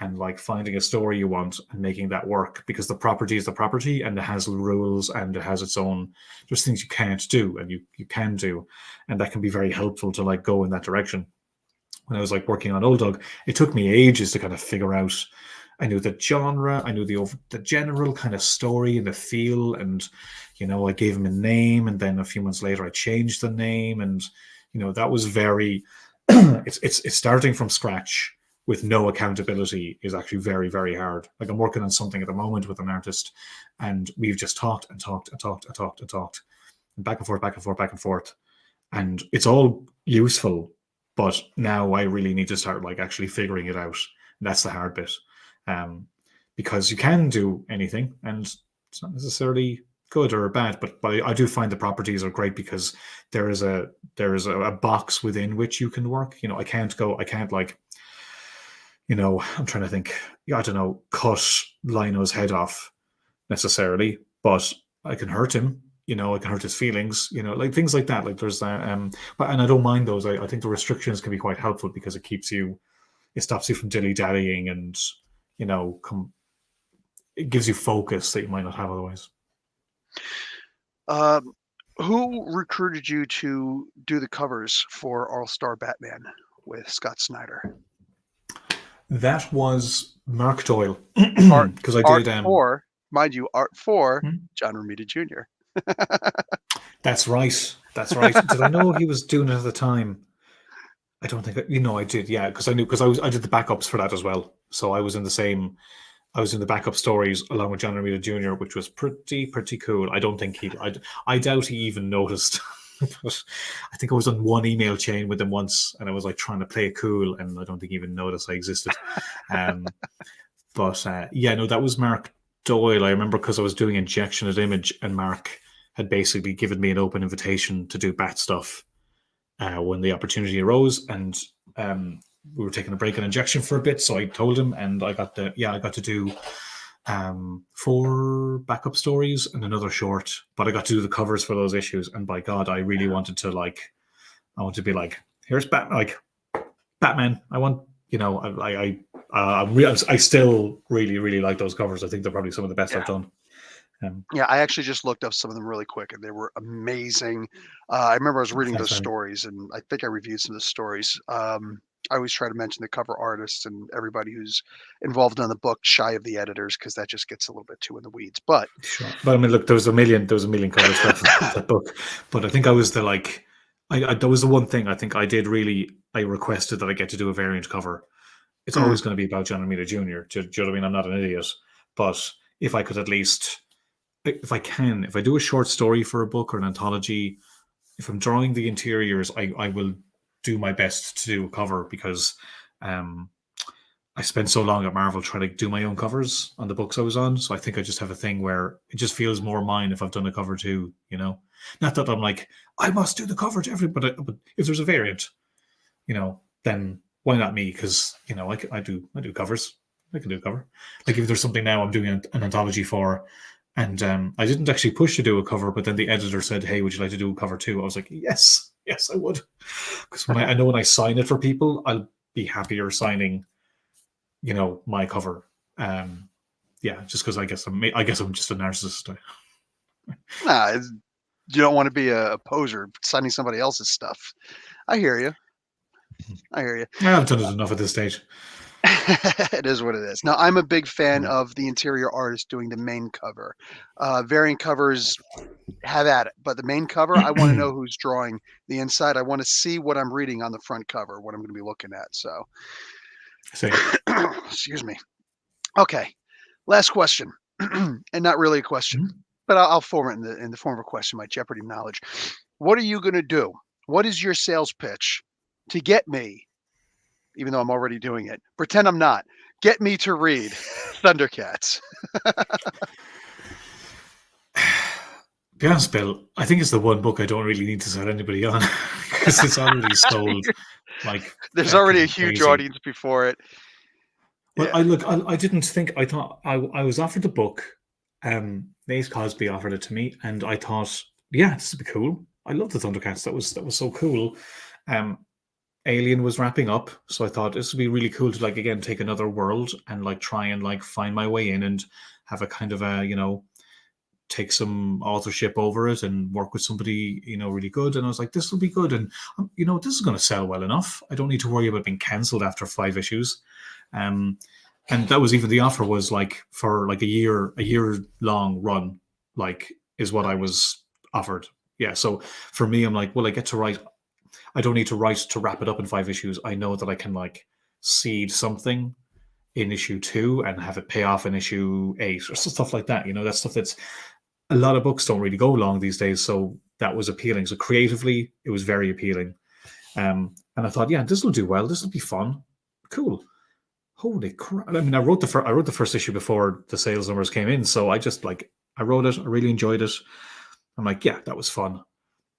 B: and like finding a story you want and making that work because the property is the property and it has rules and it has its own. There's things you can't do and you can do, and that can be very helpful to like go in that direction. When I was like working on Old Dog, it took me ages to kind of figure out. I knew the genre, I knew the general kind of story and the feel, and I gave him a name, and then a few months later I changed the name, and that was very. It's starting from scratch with no accountability is actually very very hard. Like I'm working on something at the moment with an artist, and we've just talked and talked and talked and talked and talked, and back and forth, back and forth, back and forth, and it's all useful, but now I really need to start like actually figuring it out. And that's the hard bit, um, because you can do anything, and it's not necessarily good or bad. But I do find the properties are great because there is a box within which you can work. I can't like I'm trying to think. I don't know, cut Lino's head off necessarily, but I can hurt him. I can hurt his feelings. Like things like that. Like there's that. But and I don't mind those. I think the restrictions can be quite helpful because it stops you from dilly dallying, and it gives you focus that you might not have otherwise.
A: Um, who recruited you to do the covers for All Star Batman with Scott Snyder?
B: That was Mark Doyle
A: Art,
B: because I
A: art
B: did.
A: for, mind you, art for
B: Hmm?
A: John Romita Jr.
B: That's right. That's right. Did I know he was doing it at the time? I don't think I did. Yeah, because I knew because I did the backups for that as well. So I was in the same. I was in the backup stories along with John Romita Jr., which was pretty cool. I don't think I doubt he even noticed. But I think I was on one email chain with him once, and I was like trying to play it cool, and I don't think he even noticed I existed. Um, but yeah, no, that was Mark Doyle. I remember because I was doing injection at Image, and Mark had basically given me an open invitation to do bat stuff when the opportunity arose, and we were taking a break in injection for a bit. So I told him, and I got to do 4 backup stories and another short, but I got to do the covers for those issues. And by God, I really wanted to I want to be like, here's Batman, like Batman. I want, I still really, really like those covers. I think they're probably some of the best
A: Yeah.
B: I've done.
A: Yeah, I actually just looked up some of them really quick, and they were amazing. I remember I was reading
B: Thanks,
A: those
B: man.
A: stories, and I think I reviewed some of the stories. I always try to mention the cover artists and everybody who's involved in the book, shy of the editors, because that just gets a little bit too in the weeds. But
B: Sure. But I mean, look, there was a million covers for that book. But I think I was the like, that was the one thing I think I did really. I requested that I get to do a variant cover. It's
A: mm,
B: always going to be about John Romita Jr. Do you know what I mean? I'm not an idiot, but if I could at least, if I do a short story for a book or an anthology, if I'm drawing the interiors, I will do my best to do a cover because um, I spent so long at Marvel trying to do my own covers on the books I was on. So I think I just have a thing where it just feels more mine if I've done a cover too, Not that I'm like, I must do the cover to everybody, but if there's a variant, then why not me? Because, I do covers. I can do a cover. Like if there's something now I'm doing an anthology for, and I didn't actually push to do a cover, but then the editor said, "Hey, would you like to do a cover too?" I was like, "Yes, yes, I would," because I know when I sign it for people, I'll be happier signing my cover. Yeah, just because I guess I'm just a narcissist.
A: nah, you don't want to be a poser signing somebody else's stuff. I hear you. I hear you.
B: I've done it enough at this stage.
A: It is what it is. Now, I'm a big fan
B: Mm.
A: of the interior artist doing the main cover. Variant covers have at it, but the main cover, I want to know who's drawing the inside. I want to see what I'm reading on the front cover, what I'm going to be looking at. So,
B: Same.
A: excuse me. Okay, last question, and not really a question,
B: Mhm.
A: but I'll form it in the form of a question. My Jeopardy knowledge. What are you going to do? What is your sales pitch to get me, even though I'm already doing it? Pretend I'm not. Get me to read Thundercats.
B: Be honest, Bill, I think it's the one book I don't really need to sell anybody on because it's already sold like
A: There's already a
B: fucking
A: huge
B: crazy.
A: audience before it.
B: Well,
A: Yeah,
B: I look, I didn't think, I thought I was offered the book. Nate Cosby offered it to me, and I thought, yeah, this would be cool. I love the Thundercats. That was so cool. Um, Alien was wrapping up, so I thought this would be really cool to like again take another world and like try and like find my way in and have a kind of a take some authorship over it and work with somebody really good. And I was like, this will be good, and this is going to sell well enough. I don't need to worry about being cancelled after 5 issues. Um, and that was even the offer was like for like a year long run, like is what I was offered. Yeah. So for me, I'm like, well, I get to write. I don't need to write to wrap it up in 5 issues. I know that I can like seed something in issue 2 and have it pay off in issue 8 or stuff like that. That stuff that's a lot of books don't really go long these days. So that was appealing. So creatively, it was very appealing. And I thought, yeah, this will do well. This will be fun. Cool. Holy crap! I mean, I wrote the first issue before the sales numbers came in, so I just like I wrote it. I really enjoyed it. I'm like, yeah, that was fun.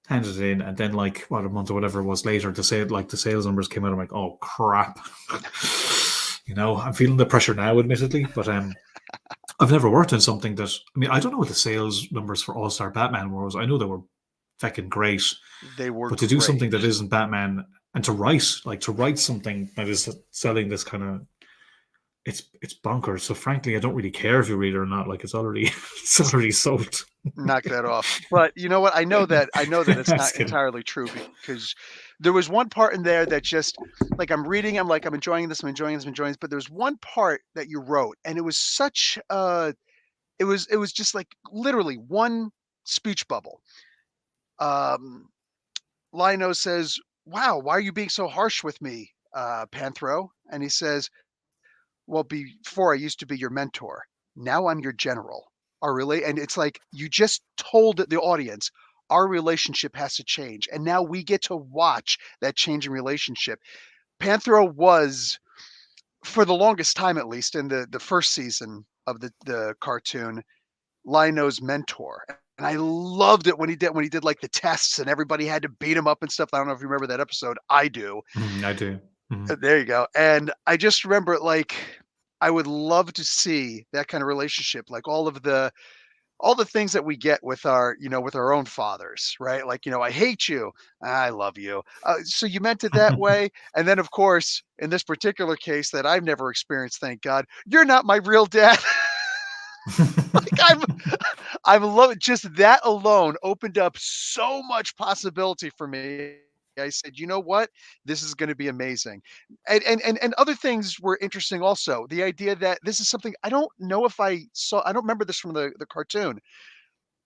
B: Handed it in, and then like what a month or whatever it was later, the sales numbers came out. I'm like, oh crap. I'm feeling the pressure now, admittedly, but I've never worked on something that. I mean, I don't know what the sales numbers for All Star Batman was. I know they were fucking great,
A: they were
B: but to do
A: great.
B: something that isn't Batman and to write something that is selling this kind of it's bonkers. So frankly, I don't really care if you read it or not. Like it's already it's already sold.
A: Knock that off. But you know what? I know that it's
B: That's
A: not
B: kidding.
A: entirely true because there was one part in there that just like I'm reading, I'm like, I'm enjoying this, I'm enjoying this, I'm enjoying this. But there's one part that you wrote, and it was such it was just like literally one speech bubble. Um Lino says, "Wow, why are you being so harsh with me, Panthro?" And he says, "Well, before I used to be your mentor. Now I'm your general." And it's like you just told the audience our relationship has to change, and now we get to watch that change in relationship. Panthro was, for the longest time, at least in the first season of the cartoon, Lino's mentor. And I loved it when he did like the tests and everybody had to beat him up and stuff. I don't know if you remember that episode. I do.
B: I do. Mhm.
A: There you go. And I just remember like I would love to see that kind of relationship, like all the things that we get with our own fathers, right? Like, I hate you, I love you. So you meant it that way, and then of course, in this particular case that I've never experienced, thank God, you're not my real dad. Like I'm loving just that alone opened up so much possibility for me. I said, you know what? This is going to be amazing. And other things were interesting also. The idea that this is something I don't know if I don't remember this from the cartoon,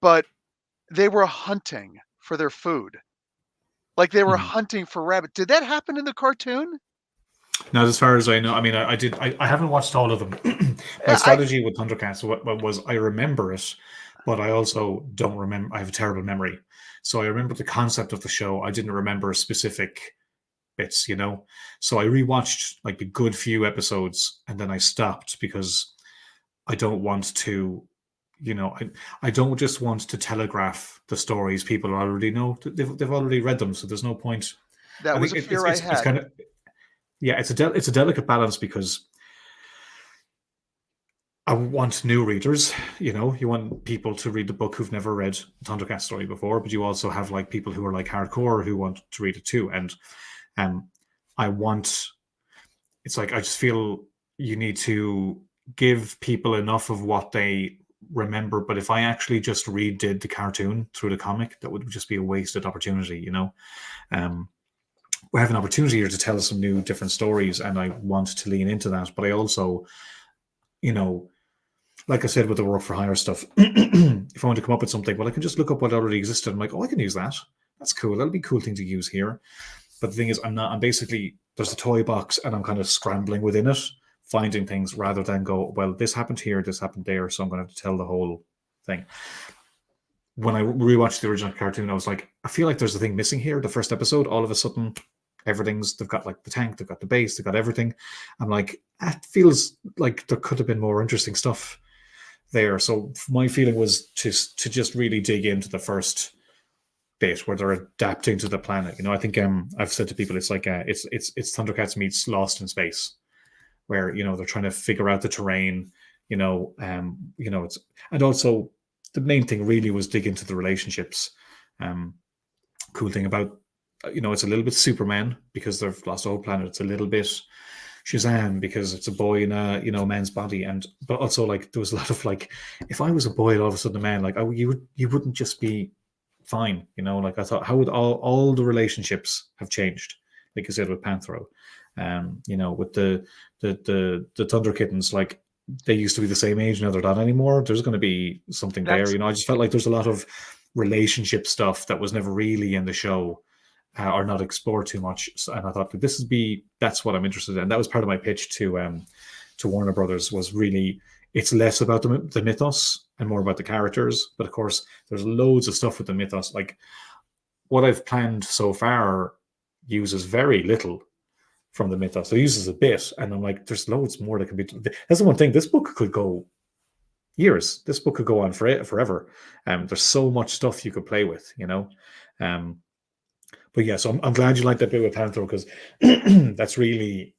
A: but they were hunting for their food. Like they were
B: Mhm.
A: hunting for rabbit. Did that happen in the cartoon?
B: Now, as far as I know, I mean, I did. I haven't watched all of them. My
A: Yeah, I
B: strategy with Thundercats what was I remember it, but I also don't remember. I have a terrible memory, so I remember the concept of the show. I didn't remember specific bits. So I rewatched like a good few episodes, and then I stopped because I don't want to. I don't just want to telegraph the stories people already know. They've already read them, so there's no point.
A: that
B: I
A: was
B: think
A: a fear I
B: it's
A: had.
B: kind of yeah, it's a delicate balance because I want new readers. You want people to read the book who've never read Thundercat story before, but you also have like people who are like hardcore who want to read it too. And um, I want. It's like I just feel you need to give people enough of what they remember. But if I actually just redid the cartoon through the comic, that would just be a wasted opportunity. Um, we have an opportunity here to tell some new, different stories, and I want to lean into that. But I also, you know, like I said with the work for hire stuff, if I want to come up with something, well, I can just look up what already existed. I'm like, oh, I can use that. That's cool. That'll be a cool thing to use here. But the thing is, I'm not. I'm basically there's a toy box, and I'm kind of scrambling within it, finding things rather than go, well, this happened here, this happened there, so I'm going to have to tell the whole thing. When I rewatched the original cartoon, I was like, I feel like there's a thing missing here. The first episode, all of a sudden, they've got like the tank, they've got the base, they've got everything. I'm like, it feels like there could have been more interesting stuff there. So my feeling was to just really dig into the first bit where they're adapting to the planet. I think I've said to people it's like it's Thundercats meets Lost in Space, where they're trying to figure out the terrain. It's and also the main thing really was dig into the relationships. Cool thing about it's a little bit Superman because they've lost the whole planet. It's a little bit Shazam because it's a boy in a man's body, but also like there was a lot of like, if I was a boy and all of a sudden a man, like you wouldn't just be fine, like I thought, how would all the relationships have changed, like you said with Panthro, with the Thunder Kittens, like they used to be the same age, now they're not anymore. There's going to be something there. I just felt like there's a lot of relationship stuff that was never really in the show or not explored too much. And I thought that's what I'm interested in. That was part of my pitch to Warner Brothers, was really, it's less about the mythos and more about the characters. But of course, there's loads of stuff with the mythos. Like what I've planned so far uses very little from the mythos. It uses a bit, and I'm like, there's loads more that can be. That's the one thing. This book could go years. This book could go on forever. There's so much stuff you could play with, but yeah, so I'm glad you like that bit with Panther, because that's really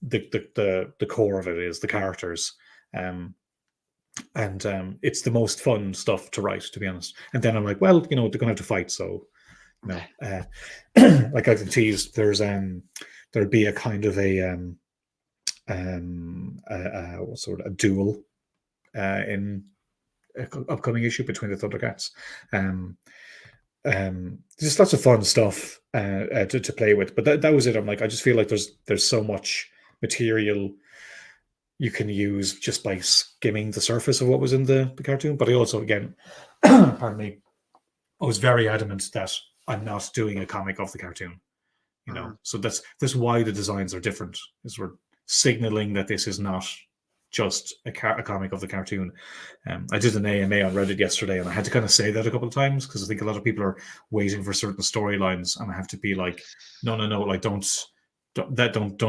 B: the core of it, is the characters. It's the most fun stuff to write, to be honest. And then I'm like, well, they're going to have to fight, so like I can tease, there'd be a kind of a duel in an upcoming issue between the Thundercats. Just lots of fun stuff to play with, but that was it. I'm like, I just feel like there's so much material you can use just by skimming the surface of what was in the cartoon. But I also, again, pardon me, I was very adamant that I'm not doing a comic of the cartoon. So that's why the designs are different, is we're signaling that this is not just a comic of the cartoon. I did an AMA on Reddit yesterday, and I had to kind of say that a couple of times, because I think a lot of people are waiting for certain storylines, and I have to be like, no, like don't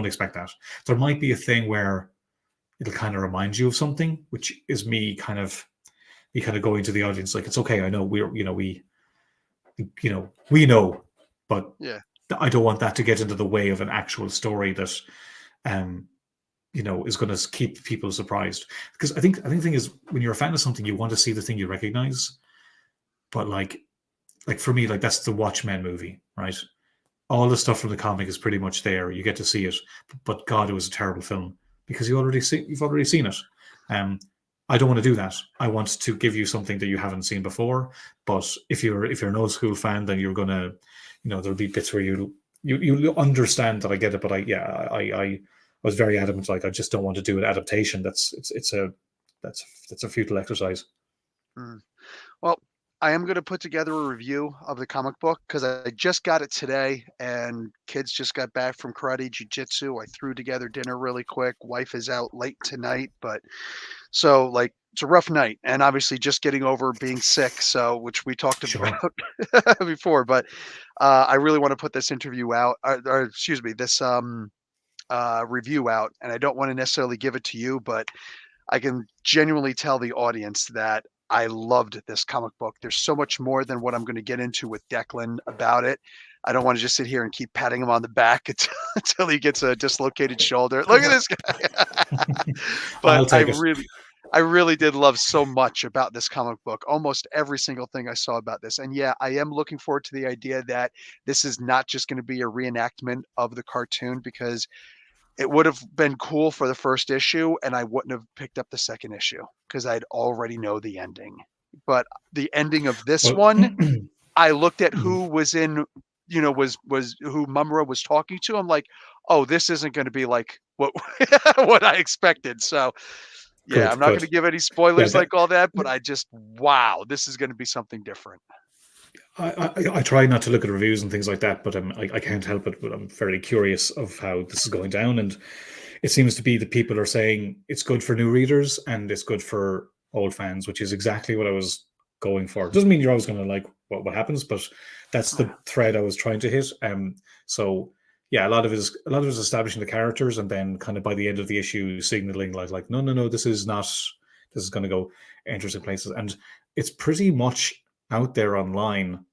B: expect that. There might be a thing where it'll kind of remind you of something, which is me kind of going to the audience like, it's okay, I know we know, but
A: yeah,
B: I don't want that to get into the way of an actual story that is going to keep people surprised. Because I think the thing is, when you're a fan of something, you want to see the thing you recognize. But like for me, like that's the Watchmen movie, right? All the stuff from the comic is pretty much there. You get to see it, but God, it was a terrible film because you've already seen it. I don't want to do that. I want to give you something that you haven't seen before. But if you're an old school fan, then you're gonna, there'll be bits where you understand that I get it. But I was very adamant, like I just don't want to do an adaptation. That's a futile exercise.
A: Well, I am going to put together a review of the comic book because I just got it today, and kids just got back from karate jiu-jitsu. I threw together dinner really quick. Wife is out late tonight, but so like it's a rough night, and obviously just getting over being sick, so which we talked about before. But I really want to put this interview out, or excuse me, this review out, and I don't want to necessarily give it to you, but I can genuinely tell the audience that I loved this comic book. There's so much more than what I'm going to get into with Declan about it. I don't want to just sit here and keep patting him on the back until he gets a dislocated shoulder. Look at this guy. But I really did love so much about this comic book. Almost every single thing I saw about this. And yeah, I am looking forward to the idea that this is not just going to be a reenactment of the cartoon, because it would have been cool for the first issue, and I wouldn't have picked up the second issue because I'd already know the ending. But the ending of this one, I looked at who was in was who Mumra was talking to, I'm like, "Oh, this isn't gonna be like what what I expected." So, yeah, I'm
B: Good,
A: not
B: good.
A: gonna give any
B: Yeah,
A: spoilers
B: that,
A: like all that, but I just wow, this is gonna be something different.
B: I try not to look at reviews and things like that, but I can't help it. But I'm fairly curious of how this is going down, and it seems to be that people are saying it's good for new readers and it's good for old fans, which is exactly what I was going for. Doesn't mean you're always going to like what happens, but that's the
A: Yeah,
B: thread I was trying to hit. So yeah, a lot of it is establishing the characters, and then kind of by the end of the issue, signaling like no, no, no, this is not, this is going to go interesting places, and it's pretty much out there online.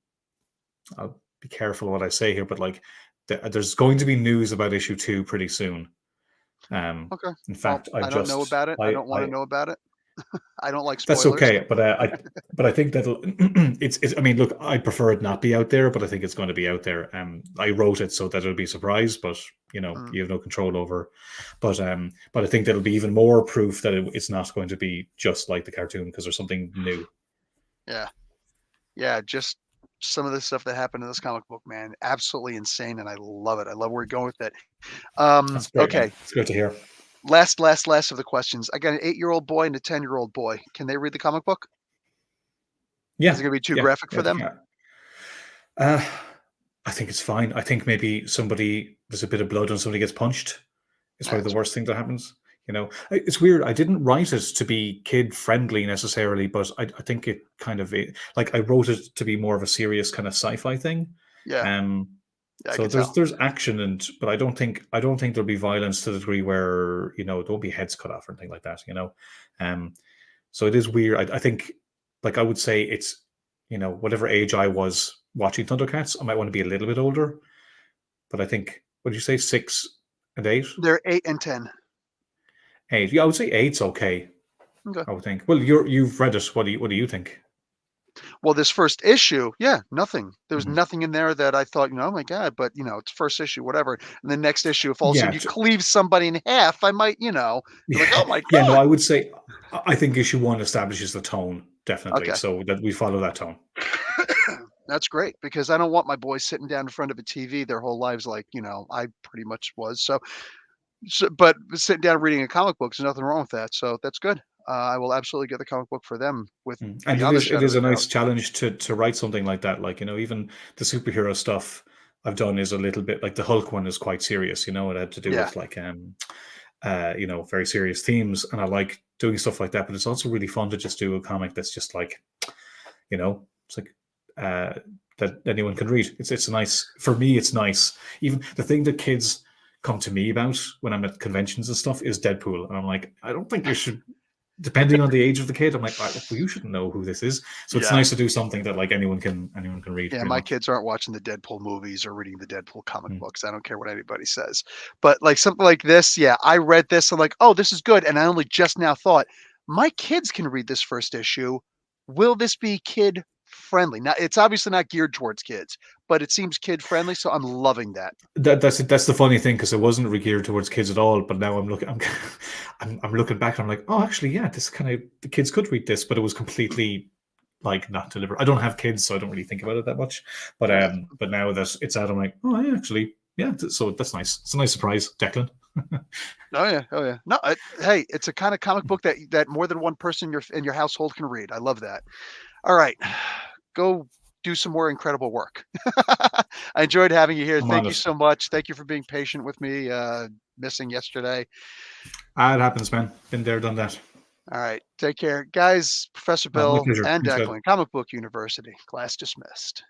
B: I'll be careful what I say here, but like there's going to be news about issue 2 pretty soon.
A: okay.
B: In
A: Well,
B: fact,
A: I don't know about it. I don't wanna
B: I
A: know about it. I don't like
B: that's
A: spoilers.
B: okay, but I think that'll it's I mean, look, I prefer it not be out there, but I think it's going to be out there. I wrote it so that it'll be a surprise, but
A: Mm,
B: you have no control over. But I think that'll be even more proof that it's not going to be just like the cartoon because there's something new.
A: yeah. Yeah, just some of the stuff that happened in this comic book, man, absolutely insane, and I love it. I love where you're going with it.
B: That's great, man.
A: Okay,
B: It's great to hear.
A: last of the questions. I got an 8-year-old boy and a 10-year-old boy. Can they read the comic book? Is
B: Yeah,
A: it gonna be too
B: yeah,
A: graphic
B: yeah,
A: for them?
B: yeah. Uh, I think it's fine. I think maybe somebody there's a bit of blood and somebody gets punched. It's probably
A: That's
B: the worst thing that happens. It's weird. I didn't write it to be kid friendly necessarily, but I think it kind of like I wrote it to be more of a serious kind of sci-fi thing.
A: yeah,
B: Um,
A: yeah, I
B: so
A: could tell.
B: there's action but I don't think there'll be violence to the degree where there won't be heads cut off or anything like that. Um, so it is weird. I think like I would say it's whatever age I was watching Thundercats, I might want to be a little bit older, but I think what did you say 6 and 8?
A: They're 8 and 10.
B: 8. Yeah, I would say 8's okay.
A: Okay.
B: I would think. Well, you've read it. What do you think?
A: Well, this first issue, yeah, nothing. There was
B: Mhm.
A: nothing in there that I thought, "Oh my god," but, it's first issue, whatever. And the next issue, if all of a
B: Yeah,
A: sudden you cleave somebody in half, I might, be like,
B: yeah,
A: "Oh my
B: yeah. No,
A: god."
B: I would say I think issue 1 establishes the tone definitely,
A: Okay.
B: so that we follow that tone.
A: That's great because I don't want my boys sitting down in front of a TV their whole lives like, I pretty much was. So but sitting down reading a comic book, there's nothing wrong with that. So that's good. I will absolutely get the comic book for them with
B: And it
A: beyond a
B: is it
A: shadow of
B: is a
A: a doubt.
B: nice challenge to write something like that. Like even the superhero stuff I've done is a little bit like the Hulk one is quite serious. It had to do
A: Yeah.
B: with like very serious themes, and I like doing stuff like that. But it's also really fun to just do a comic that's just like it's like uh, that anyone can read. It's a nice for me. It's nice. Even the thing that kids come to me about when I'm at conventions and stuff is Deadpool, and I'm like, I don't think you should. Depending on the age of the kid, I'm like, well, you shouldn't know who this is. So it's
A: Yeah.
B: nice to do something that like anyone can read
A: Yeah,
B: pretty
A: my
B: much.
A: kids aren't watching the Deadpool movies or reading the Deadpool comic
B: Mm.
A: books. I don't care what anybody says. But like something like this, yeah, I read this. I'm like, oh, this is good. And I only just now thought, my kids can read this first issue. Will this be kid friendly? Now, it's obviously not geared towards kids, but it seems kid friendly. So I'm loving that.
B: That's the funny thing because it wasn't geared towards kids at all. But now I'm looking, I'm looking back and I'm like, oh, actually, yeah, this kind of the kids could read this, but it was completely like not deliberate. I don't have kids, so I don't really think about it that much. But
A: Yeah.
B: but now that it's out, I'm like, oh, yeah, actually, yeah. So that's nice. It's a nice surprise, Declan.
A: Oh yeah. Oh yeah. No, hey, it's a kind of comic book that more than one person in your household can read. I love that. All right. Go do some more incredible work. I enjoyed having you here.
B: I'm on
A: Thank you
B: it.
A: so much. Thank you for being patient with me, missing yesterday.
B: It happens, man. Been there, done that.
A: All right. Take care. Guys, Professor
B: My
A: Bill
B: pleasure.
A: and
B: Thanks, guys.
A: Declan, Comic Book University. Class dismissed.